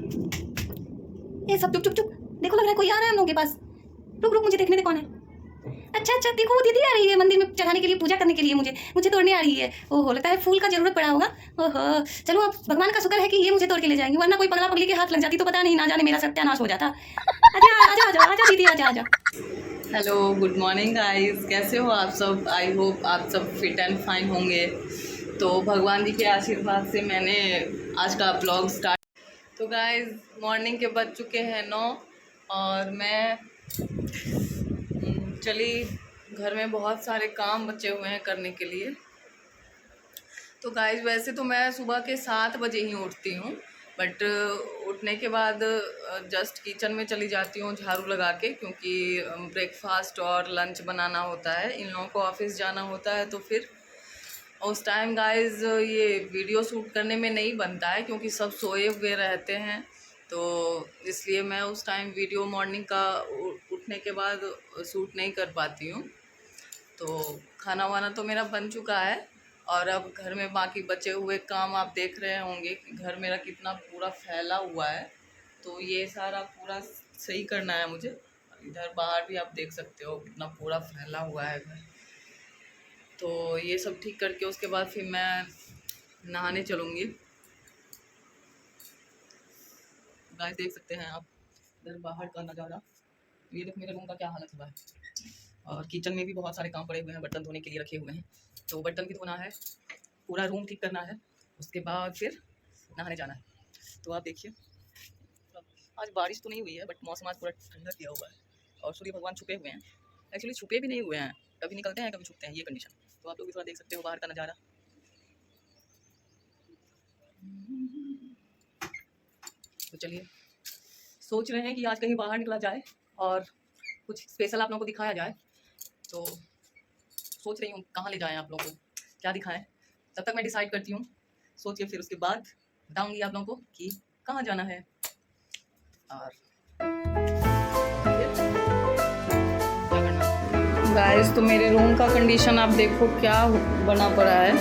ये सब चुप चुप चुप, देखो लग रहा है कोई आ रहा है हम लोगों के पास। रुक रुक, मुझे देखने दे कौन है। अच्छा अच्छा, देखो वो दीदी आ रही है मंदिर में चढ़ाने के लिए, पूजा करने के लिए, मुझे तोड़ने आ रही है। ओहो, लगता है फूल का जरूरत पड़ा होगा। ओहो, चलो अब भगवान का शुक्र है कि ये मुझे तोड़ के ले जाएंगे, वरना कोई पगला पगली के हाथ लग जाती तो पता नहीं, ना जाने मेरा सत्यानाश हो जाता। आजा आजा आजा आजा दीदी, आजा आजा। हेलो, गुड मॉर्निंग गाइस, कैसे हो आप सब। आई होप आप सब फिट एंड फाइन होंगे। तो भगवान जी के आशीर्वाद से मैंने आज का ब्लॉग स्टार्ट। तो गाइस, मॉर्निंग के बज चुके हैं 9 और मैं चली, घर में बहुत सारे काम बचे हुए हैं करने के लिए। तो गाइस, वैसे तो मैं सुबह के 7 बजे ही उठती हूँ, बट उठने के बाद जस्ट किचन में चली जाती हूँ झाड़ू लगा के, क्योंकि ब्रेकफास्ट और लंच बनाना होता है, इन लोगों को ऑफिस जाना होता है। तो फिर उस टाइम गाइस ये वीडियो शूट करने में नहीं बनता है, क्योंकि सब सोए हुए रहते हैं। तो इसलिए मैं उस टाइम वीडियो मॉर्निंग का उठने के बाद शूट नहीं कर पाती हूँ। तो खाना वाना तो मेरा बन चुका है और अब घर में बाकी बचे हुए काम आप देख रहे होंगे कि घर मेरा कितना पूरा फैला हुआ है। तो ये सारा पूरा सही करना है मुझे। इधर बाहर भी आप देख सकते हो कितना पूरा फैला हुआ है घर। तो ये सब ठीक करके उसके बाद फिर मैं नहाने चलूँगी। गाइस, देख सकते हैं आप इधर बाहर का नज़ारा। ये देखो मेरे रूम का क्या हालत हुआ है। और किचन में भी बहुत सारे काम पड़े हुए हैं, बर्तन धोने के लिए रखे हुए हैं। तो बर्तन भी धोना है, पूरा रूम ठीक करना है, उसके बाद फिर नहाने जाना है। तो आप देखिए, आज बारिश तो नहीं हुई है, बट मौसम आज पूरा ठंडा किया हुआ है और सूर्य भगवान छुपे हुए हैं। एक्चुअली छुपे भी नहीं हुए हैं, कभी निकलते हैं कभी छुपते हैं, ये कंडीशन। तो आप लोग भी थोड़ा देख सकते हो बाहर का नज़ारा। तो चलिए, सोच रहे हैं कि आज कहीं बाहर निकला जाए और कुछ स्पेशल आप लोगों को दिखाया जाए। तो सोच रही हूँ कहाँ ले जाएं, आप लोगों को क्या दिखाएं। तब तक मैं डिसाइड करती हूँ, सोच के फिर उसके बाद बताऊँगी आप लोगों को कि कहाँ जाना है। और गाइस, तो मेरे रूम का कंडीशन आप देखो क्या बना पड़ा है,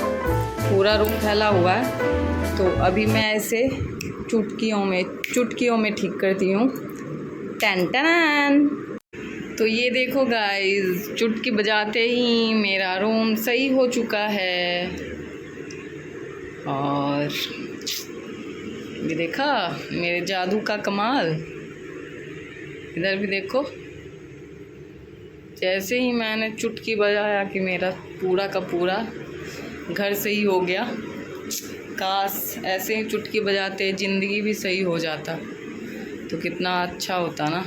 पूरा रूम फैला हुआ है। तो अभी मैं ऐसे चुटकियों में ठीक करती हूँ। टन टन। तो ये देखो गाइस, चुटकी बजाते ही मेरा रूम सही हो चुका है। और ये देखा मेरे जादू का कमाल। इधर भी देखो, जैसे ही मैंने चुटकी बजाया कि मेरा पूरा का पूरा घर सही हो गया। काश ऐसे ही चुटकी बजाते ज़िंदगी भी सही हो जाता तो कितना अच्छा होता ना।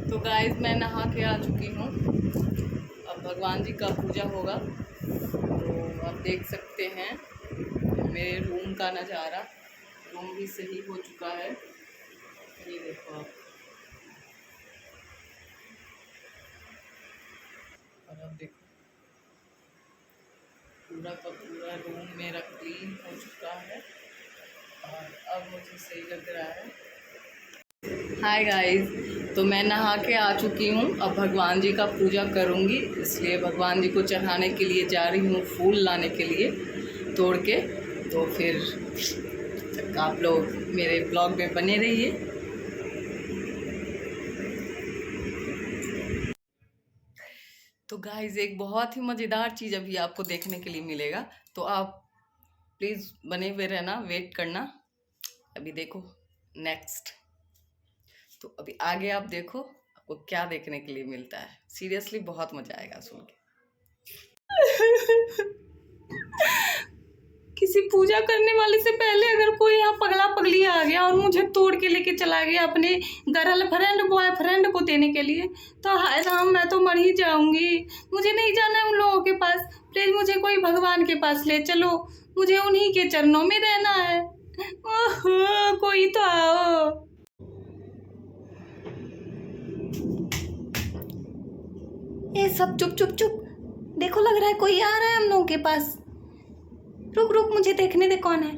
तो गाइस, मैं नहा के आ चुकी हूँ, अब भगवान जी का पूजा होगा। तो आप देख सकते हैं मेरे रूम का नज़ारा, रूम भी सही हो चुका है। ये देखो आप, और अब देखो पूरा का पूरा रूम मेरा क्लीन हो चुका है और अब मुझे सही लग रहा है। हाय गाइस, तो मैं नहा के आ चुकी हूँ, अब भगवान जी का पूजा करूँगी, इसलिए भगवान जी को चढ़ाने के लिए जा रही हूँ, फूल लाने के लिए तोड़ के। तो फिर आप लोग मेरे ब्लॉग में बने रहिए। तो गाइस, एक बहुत ही मज़ेदार चीज़ अभी आपको देखने के लिए मिलेगा, तो आप प्लीज़ बने हुए रहना, वेट करना। अभी देखो नेक्स्ट। तो अभी आगे आप देखो आपको क्या देखने के लिए मिलता है। सीरियसली बहुत मज़ा आएगा सुन के। किसी पूजा करने वाले से पहले अगर कोई यहाँ पगला पगली आ गया और मुझे तोड़ के लेके चला गया अपने गर्लफ्रेंड बॉयफ्रेंड को देने के लिए, तो हाय राम, मैं तो मर ही जाऊंगी। मुझे नहीं जाना है उन लोगों के पास, प्लीज़ मुझे कोई भगवान के पास ले चलो, मुझे उन्हीं के चरणों में रहना है। ओह, कोई तो आओ। ये सब चुप चुप चुप, देखो लग रहा है कोई आ रहा है हम लोगों के पास। रुक रुक, मुझे देखने दे कौन है।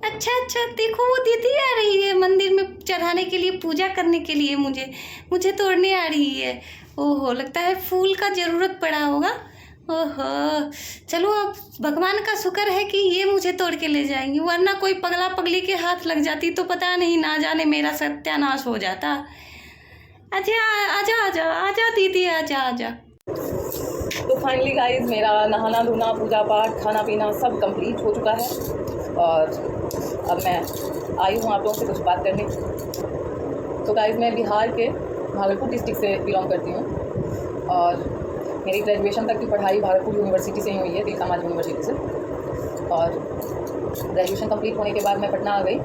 अच्छा अच्छा, देखो वो दीदी आ रही है मंदिर में चढ़ाने के लिए, पूजा करने के लिए, मुझे तोड़ने आ रही है। ओहो, लगता है फूल का ज़रूरत पड़ा होगा। ओहो, चलो अब भगवान का शुक्र है कि ये मुझे तोड़ के ले जाएंगी, वरना कोई पगला पगली के हाथ लग जाती तो पता नहीं, ना जाने मेरा सत्यानाश हो जाता। आजा आजा आजा आजा दीदी, आजा आजा। तो फाइनली गाइस मेरा नहाना धोना पूजा पाठ खाना पीना सब कंप्लीट हो चुका है और अब मैं आई हूँ आप लोगों से कुछ बात करने। तो गाइस मैं बिहार के भागलपुर डिस्ट्रिक्ट से बिलोंग करती हूँ और मेरी ग्रेजुएशन तक की पढ़ाई भागलपुर यूनिवर्सिटी से ही हुई है, तिलका मांझी यूनिवर्सिटी से। और ग्रेजुएशन कंप्लीट होने के बाद मैं पटना आ गई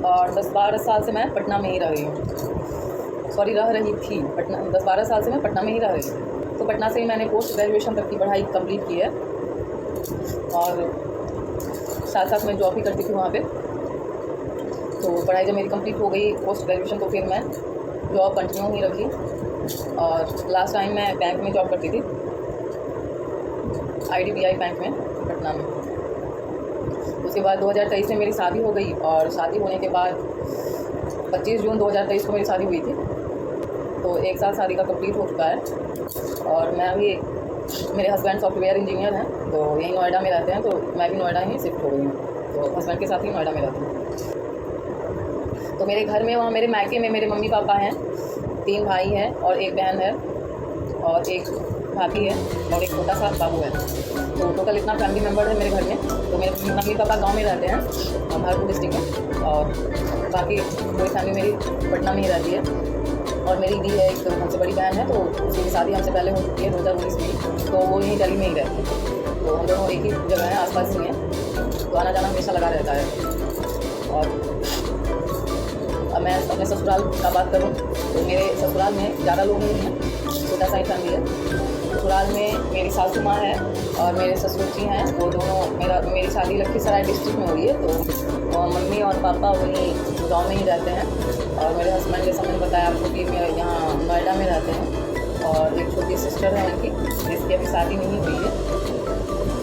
और 10-12 साल से मैं पटना में ही रह रही हूँ, सॉरी रह रही थी। पटना 10-12 साल से मैं पटना में ही रह रही हूँ। तो पटना से ही मैंने पोस्ट ग्रेजुएशन तक की पढ़ाई कंप्लीट की है और साथ साथ मैं जॉब भी करती थी वहाँ पे। तो पढ़ाई जब मेरी कंप्लीट हो गई पोस्ट ग्रेजुएशन तो फिर मैं जॉब कंटिन्यू ही रखी और लास्ट टाइम मैं बैंक में जॉब करती थी, IDBI बैंक में पटना में। उसके बाद 2023 में मेरी शादी हो गई और शादी होने के बाद 25 जून 2023 को मेरी शादी हुई थी। तो 1 साल शादी का कंप्लीट हो चुका है और मैं अभी, मेरे हस्बैंड सॉफ्टवेयर इंजीनियर हैं तो यहीं नोएडा में रहते हैं, तो मैं भी नोएडा ही शिफ्ट हो गई हूँ। तो हस्बैंड के साथ ही नोएडा में रहती हूँ। तो मेरे घर में, वहाँ मेरे मायके में मेरे मम्मी पापा हैं, 3 भाई हैं और 1 बहन है और 1 भाभी है और 1 छोटा सा बाबू है। तो टोटल इतना फैमिली मेम्बर है मेरे घर में। तो मेरे मम्मी पापा गांव में रहते हैं भागलपुर डिस्ट्रिक्ट में और बाकी पूरी फैमिली मेरी पटना में ही रहती है। और मेरी दी है, एक हमसे बड़ी बहन है, तो उसकी शादी हमसे पहले हो चुकी है 2019 में, तो वो यहीं दिल्ली में ही रहती है। तो हम दोनों एक ही जगह हैं, आसपास ही हैं, तो आना जाना हमेशा लगा रहता है। और अब मैं अपने ससुराल का बात करूं तो मेरे ससुराल में ज़्यादा लोग नहीं हैं, छोटा सा ही फैमिली है। ससुराल में मेरी सासू माँ है और मेरे ससुर जी हैं, वो दोनों, मेरी शादी लखीसराय डिस्ट्रिक्ट में हुई है। तो मम्मी और पापा वहीं गाँव में ही रहते हैं और मेरे हस्बैंड, जैसा मैंने बताया आपको, कि मैं यहाँ नोएडा में रहते हैं और एक छोटी सिस्टर है उनकी, जिसकी अभी शादी नहीं हुई है।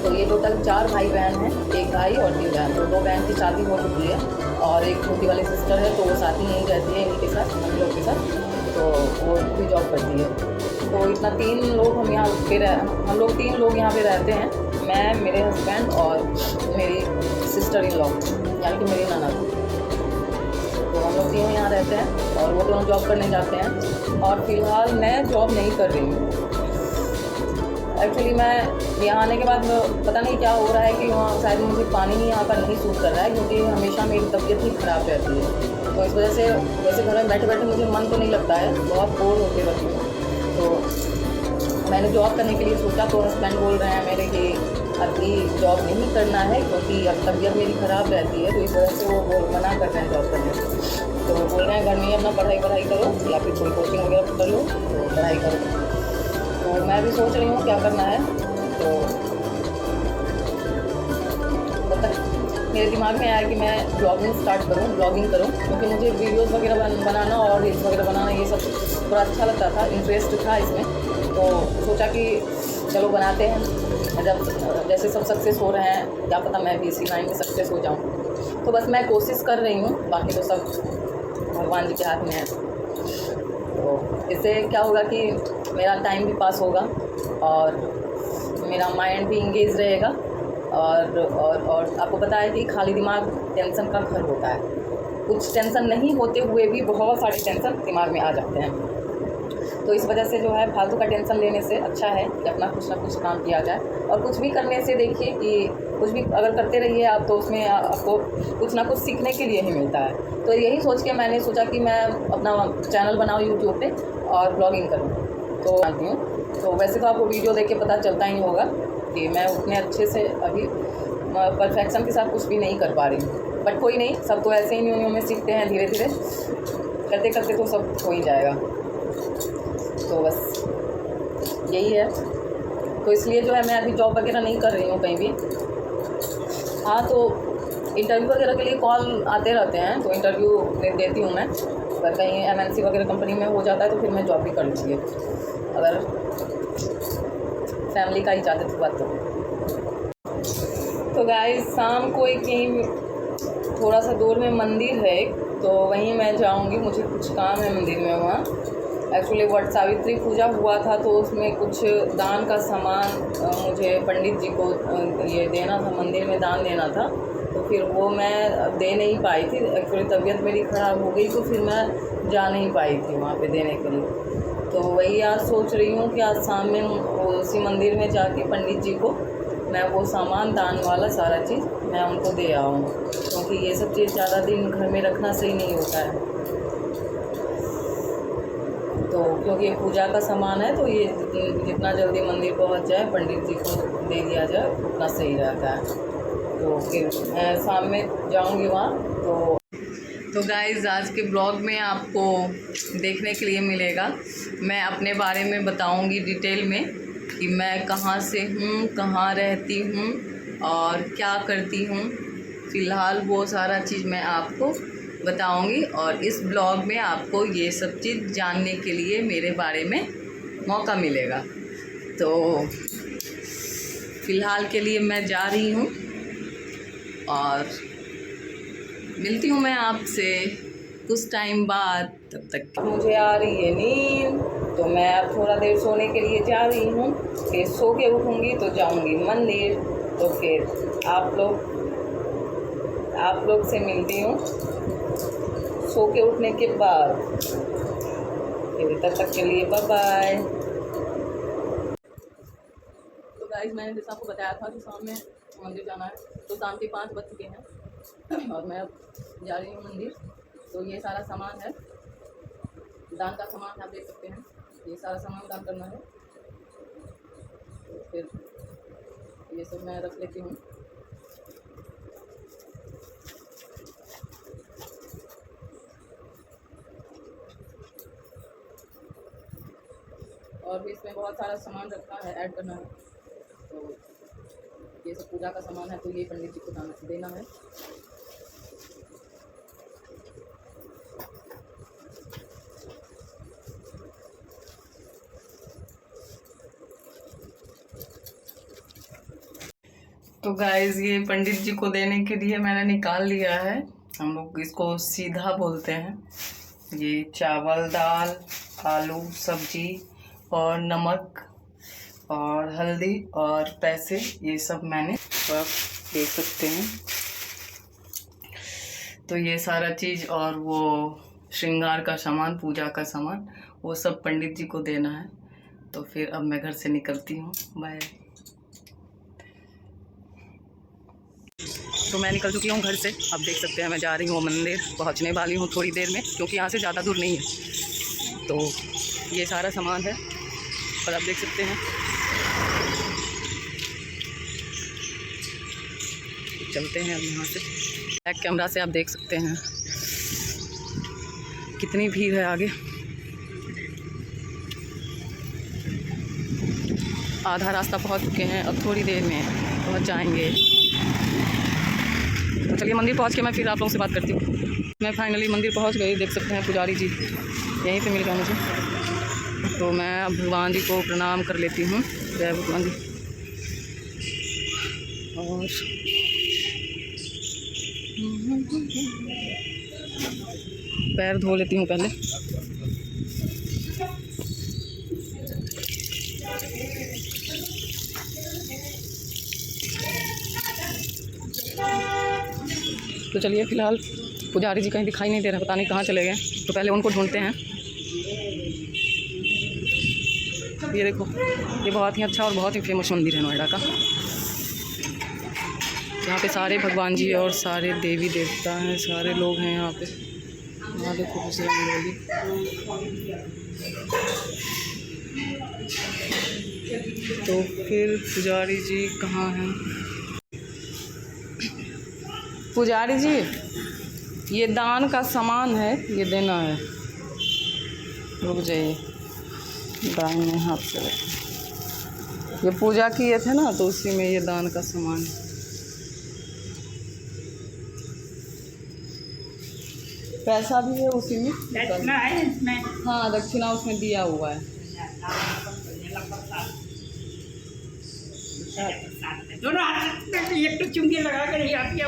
तो ये टोटल 4 भाई बहन हैं, 1 भाई और 3 बहन। तो 2 बहन की शादी हो चुकी है और एक छोटी वाली सिस्टर है, तो वो साथ ही यहीं रहती है इनके साथ, हम लोग के साथ। तो वो भी जॉब करती है। तो इतना 3 लोग हम यहाँ पे हम लोग 3 लोग यहाँ पे रहते हैं, मैं, मेरे हस्बैंड और मेरी सिस्टर इन लॉ, यानी कि मेरी ननद। तो हम लोग तीनों यहाँ रहते हैं और वो दोनों जॉब करने जाते हैं। और फिलहाल मैं जॉब नहीं कर रही हूँ। एक्चुअली मैं यहाँ आने के बाद पता नहीं क्या हो रहा है कि वहाँ शायद मुझे पानी ही यहाँ का नहीं सूट कर रहा है, क्योंकि हमेशा मेरी तबीयत ही ख़राब रहती है। तो इस वजह से वैसे घर में बैठे बैठे मुझे मन तो नहीं लगता है, बहुत बोर होते रहती हूँ। तो मैंने जॉब करने के लिए सोचा, तो हस्बैंड बोल रहे हैं मेरे कि अभी जॉब नहीं करना है क्योंकि अब तबीयत मेरी ख़राब रहती है। तो इस वजह से वो मना कर रहे हैं जॉब करने से। तो वो बोल रहे हैं घर में ही अपना पढ़ाई करो या फिर कोई कोचिंग वगैरह कर लो, तो पढ़ाई करो। तो मैं भी सोच रही हूँ क्या करना है। तो तब तक मेरे दिमाग में आया कि मैं ब्लॉगिंग स्टार्ट करूँ, ब्लॉगिंग करूँ, क्योंकि मुझे वीडियोस वगैरह बनाना और रील्स वगैरह बनाना ये सब थोड़ा अच्छा लगता था, इंटरेस्ट था इसमें। तो सोचा कि चलो बनाते हैं। जब जैसे सब सक्सेस हो रहे हैं, क्या पता मैं भी इसी लाइन में सक्सेस हो जाऊँ। तो बस मैं कोशिश कर रही हूँ, बाकी तो सब भगवान जी के हाथ में है। तो इससे क्या होगा कि मेरा टाइम भी पास होगा और मेरा माइंड भी इंगेज रहेगा। और आपको पता है कि खाली दिमाग टेंशन का घर होता है। कुछ टेंशन नहीं होते हुए भी बहुत सारे टेंशन दिमाग में आ जाते हैं। तो इस वजह से जो है फालतू का टेंशन लेने से अच्छा है कि अपना कुछ ना कुछ काम किया जाए। और कुछ भी करने से देखिए कि कुछ भी अगर करते रहिए आप, तो उसमें आपको कुछ ना कुछ सीखने के लिए ही मिलता है। तो यही सोच के मैंने सोचा कि मैं अपना चैनल बनाऊँ यूट्यूब पे और ब्लॉगिंग करूँ। तो जानती हूँ, तो वैसे तो आपको वीडियो देख के पता चलता ही होगा कि मैं उतने अच्छे से अभी परफेक्शन के साथ कुछ भी नहीं कर पा रही हूँ। बट कोई नहीं, सब तो ऐसे ही न्यू में सीखते हैं, धीरे धीरे करते करते तो सब हो ही जाएगा। तो बस यही है। तो इसलिए जो है मैं अभी जॉब वगैरह नहीं कर रही हूँ कहीं भी। हाँ, तो इंटरव्यू वगैरह के लिए कॉल आते रहते हैं, तो इंटरव्यू देती हूँ मैं। अगर कहीं MNC वगैरह कंपनी में हो जाता है तो फिर मैं जॉब भी कर लूँगी, अगर फैमिली का इजाज़त हुआ तो गाइस शाम को एक थोड़ा सा दूर में मंदिर है, तो वहीं मैं जाऊंगी। मुझे कुछ काम है मंदिर में वहाँ, एक्चुअली वट सावित्री पूजा हुआ था, तो उसमें कुछ दान का सामान मुझे पंडित जी को ये देना था, मंदिर में दान देना था। तो फिर वो मैं दे नहीं पाई थी। एक्चुअली तबीयत मेरी ख़राब हो गई, तो फिर मैं जा नहीं पाई थी वहाँ पे देने के लिए। तो वही आज सोच रही हूँ कि आज शाम में उसी मंदिर में जाके पंडित जी को मैं वो सामान दान वाला सारा चीज़ मैं उनको दे आऊँ, क्योंकि ये सब चीज़ ज़्यादा दिन घर में रखना सही नहीं होता है। तो क्योंकि ये पूजा का सामान है, तो ये जितना जल्दी मंदिर पहुंच जाए पंडित जी को दे दिया जाए उतना सही रहता है। तो फिर मैं शाम में जाऊंगी वहाँ। तो गाइज़ आज के ब्लॉग में आपको देखने के लिए मिलेगा, मैं अपने बारे में बताऊंगी डिटेल में कि मैं कहाँ से हूँ, कहाँ रहती हूँ और क्या करती हूँ। फ़िलहाल वो सारा चीज़ मैं आपको बताऊंगी, और इस ब्लॉग में आपको ये सब चीज़ जानने के लिए मेरे बारे में मौका मिलेगा। तो फ़िलहाल के लिए मैं जा रही हूँ और मिलती हूँ मैं आपसे कुछ टाइम बाद। तब तक मुझे आ रही है नींद, तो मैं अब थोड़ा देर सोने के लिए जा रही हूँ। फिर सो के उठूँगी तो जाऊँगी मंदिर। तो फिर आप लोग से मिलती हूँ सो के उठने के बाद। फिर तब तक के लिए बाय बाय। तो गाइस मैंने जैसा आपको बताया था कि शाम में मंदिर जाना है, तो शाम के 5 बज चुके हैं और मैं अब जा रही हूँ मंदिर। तो ये सारा सामान है, दान का सामान, आप देख सकते हैं। ये सारा सामान दान करना है, तो फिर ये सब मैं रख लेती हूँ। और भी इसमें बहुत सारा सामान रखना है, ऐड करना है। तो ये सब पूजा का सामान है, तो ये पंडित जी को देना है। तो गाइस ये पंडित जी को देने के लिए मैंने निकाल लिया है। हम लोग इसको सीधा बोलते हैं। ये चावल, दाल, आलू, सब्जी और नमक और हल्दी और पैसे, ये सब मैंने, तो आप देख सकते हैं। तो ये सारा चीज़ और वो श्रृंगार का सामान, पूजा का सामान, वो सब पंडित जी को देना है। तो फिर अब मैं घर से निकलती हूँ। बाय। तो मैं निकल चुकी हूँ घर से। अब देख सकते हैं मैं जा रही हूँ मंदिर, पहुँचने वाली हूँ थोड़ी देर में, क्योंकि यहाँ से ज़्यादा दूर नहीं है। तो ये सारा सामान है और आप देख सकते हैं। चलते हैं अब यहाँ से। बैक कैमरा से आप देख सकते हैं कितनी भीड़ है आगे। आधा रास्ता पहुँच चुके हैं, अब थोड़ी देर में पहुँच जाएंगे। तो चलिए मंदिर पहुँच के मैं फिर आप लोगों से बात करती हूँ। मैं फाइनली मंदिर पहुँच गई। देख सकते हैं पुजारी जी यहीं पे मिल गया मुझे। तो मैं अब भगवान जी को प्रणाम कर लेती हूँ। जय भगवान जी। और पैर धो लेती हूँ पहले। तो चलिए फ़िलहाल पुजारी जी कहीं दिखाई नहीं दे रहे, पता नहीं कहाँ चले गए। तो पहले उनको ढूंढते हैं। ये देखो, ये बहुत ही अच्छा और बहुत ही फेमस मंदिर है नोएडा का। यहाँ पे सारे भगवान जी और सारे देवी देवता हैं, सारे लोग हैं यहाँ पे। यहाँ देखो बजरंग बली। तो फिर पुजारी जी कहाँ हैं? पुजारी जी, ये दान का सामान है, ये देना है। रुक जाइए, दाहिने हाथ से ये पूजा किए थे ना, तो उसी में ये दान का सामान है। पैसा भी है उसी में, दक्षिणा है इसमें। हाँ, दक्षिणा उसमें दिया हुआ है। दोनों हाथ एक तो चुंगी लगा कर ही आती है,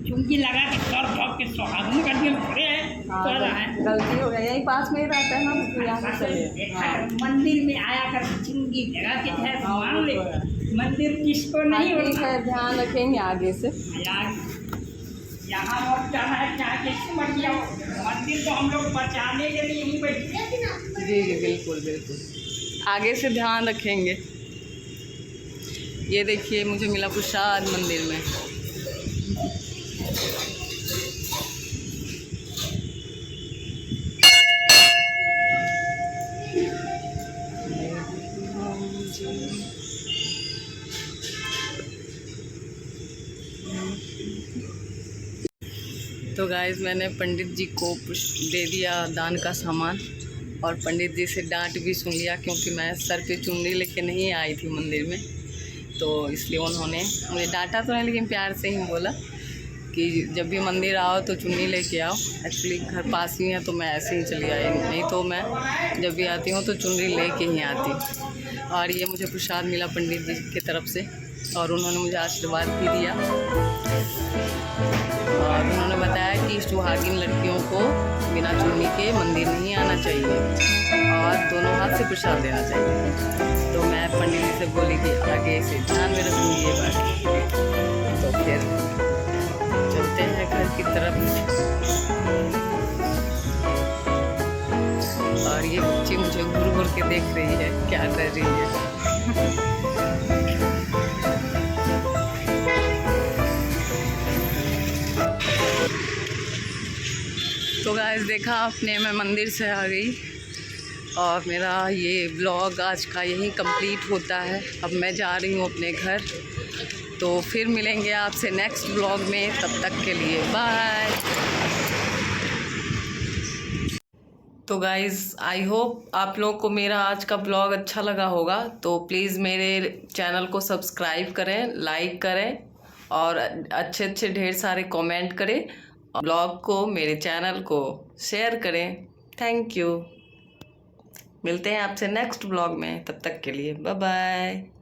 चुंगी लगा के सर के सुहागन कर दिए खड़े हैं। पड़ा है। गलती हो गई, यही पास में ही रहता है ना, तो यहाँ से चले। हाँ मंदिर में आया कर चुंगी लगा के है मान ले, मंदिर किसको नहीं ठीक होता है, ध्यान रखेंगे आगे से। यार। यहाँ और जाना है, यहाँ कैसे मर गया मंदिर को हम लोग बचाने के लिए ही बैठे। जी जी बिल्कुल बिल्कुल, आगे से ध्यान रखेंगे। ये देखिए मुझे मिला प्रसाद मंदिर में। तो गाइस मैंने पंडित जी को दे दिया दान का सामान, और पंडित जी से डांट भी सुन लिया, क्योंकि मैं सर पे चुनरी लेके नहीं आई थी मंदिर में, तो इसलिए उन्होंने मुझे डांटा तो नहीं, लेकिन प्यार से ही बोला कि जब भी मंदिर आओ तो चुन्नी लेके आओ। एक्चुअली घर पास ही है तो मैं ऐसे ही चली आई, नहीं तो मैं जब भी आती हूँ तो चुन्नी लेके ही आती हूँ। और ये मुझे प्रसाद मिला पंडित जी की तरफ से, और उन्होंने मुझे आशीर्वाद भी दिया, और उन्होंने बताया कि सुहागिन लड़कियों को बिना चुन्नी के मंदिर नहीं आना चाहिए, और दोनों हाथ से प्रसाद देना चाहिए। तो मैं पंडित जी से बोली कि आगे से ध्यान में रखूँगी ये बात। तो फिर चलते हैं घर की तरफ। और ये बच्ची मुझे घूर घूर के देख रही है, क्या कर रही है। तो गाइस देखा आपने, मैं मंदिर से आ गई, और मेरा ये ब्लॉग आज का यहीं कंप्लीट होता है। अब मैं जा रही हूँ अपने घर, तो फिर मिलेंगे आपसे नेक्स्ट ब्लॉग में, तब तक के लिए बाय। तो गाइज़ आई होप आप लोगों को मेरा आज का ब्लॉग अच्छा लगा होगा, तो प्लीज़ मेरे चैनल को सब्सक्राइब करें, लाइक करें, और अच्छे अच्छे ढेर सारे कमेंट करें, और ब्लॉग को, मेरे चैनल को शेयर करें। Thank you. मिलते हैं आपसे नेक्स्ट ब्लॉग में, तब तक के लिए बाय बाय।